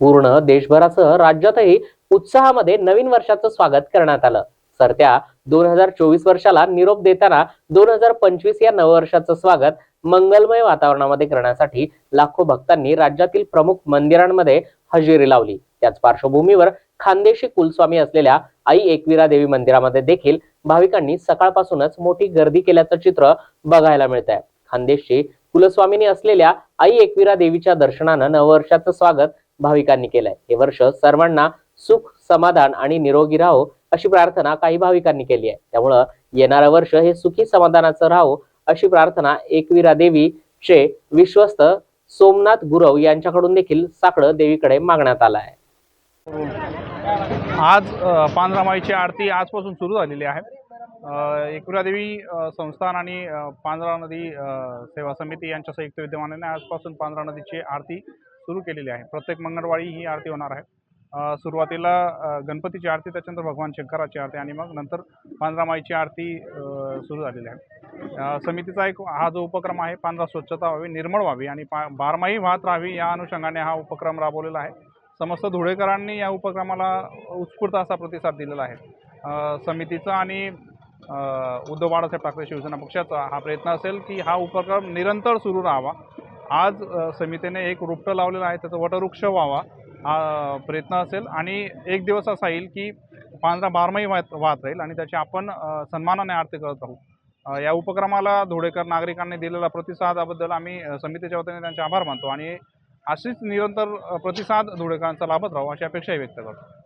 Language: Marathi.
पूर्ण देशभरासह राज्यातही उत्साहामध्ये नवीन वर्षाचं स्वागत करण्यात आलं। सरत्या 2024 वर्षाला निरोप देताना 2025 या नववर्षाचं स्वागत मंगलमय वातावरणामध्ये करण्यासाठी लाखो भक्तांनी राज्यातील प्रमुख मंदिरांमध्ये हजेरी लावली। त्याच पार्श्वभूमीवर खानदेशी कुलस्वामी असलेल्या आई एकविरा देवी मंदिरामध्ये देखील भाविकांनी सकाळपासूनच मोठी गर्दी केल्याचं चित्र बघायला मिळत आहे। खानदेशची कुलस्वामिनी असलेल्या आई एकविरा देवीच्या दर्शनानं नववर्षाचं स्वागत भाविकांनी केलंय। हे वर्ष सर्वांना सुख, समाधान आणि निरोगी राहो अशी प्रार्थना काही भाविकांनी केली आहे। त्यामुळे येणारं वर्ष हे सुखी समाधानाचं राहो अशी प्रार्थना एकविरा देवीचे विश्वस्त सोमनाथ गुरव यांच्याकडून देखील साकडं देवीकडे मागण्यात आलं आहे। आज पांजरामाईची आरती आजपासून सुरू झालेली आहे। एकविरा देवी संस्थान आणि पांजरा नदी सेवा समिती यांच्या संयुक्त विद्यमानाने आजपासून पांजरा नदीची आरती सुरू केलेली आहे। प्रत्येक मंगळवारी ही आरती होणार आहे। सुरुवातीला गणपतीची आरती, त्याच्यानंतर भगवान शंकराची आरती आणि मग नंतर पांजरामाईची आरती सुरू झालेली आहे। समितीचा एक हा जो उपक्रम आहे, पांजरा स्वच्छता व्हावी, निर्मळ व्हावी आणि बारमाही वाहत राहावी या अनुषंगाने हा उपक्रम राबवलेला आहे। समस्त धुळेकरांनी या उपक्रमाला उत्स्फूर्त असा प्रतिसाद दिलेला आहे। समितीचा आणि उद्धव बाळासाहेब ठाकरे शिवसेना पक्षाचा हा प्रयत्न असेल की हा उपक्रम निरंतर सुरू राहावा। आज समितीने एक रोपटं लावलेलं आहे, त्याचा वटवृक्ष व्हावा हा प्रयत्न असेल आणि एक दिवस असा येईल की पांजरा बारमाही वाहत राहील आणि त्याची आपण सन्मानाने आरती करत राहू। या उपक्रमाला धुळेकर नागरिकांनी दिलेला प्रतिसादाबद्दल आम्ही समितीच्या वतीने त्यांचे आभार मानतो आणि अशीच निरंतर प्रतिसाद धुळेकरांचा लाभत राहू अशी अपेक्षाही व्यक्त करतो।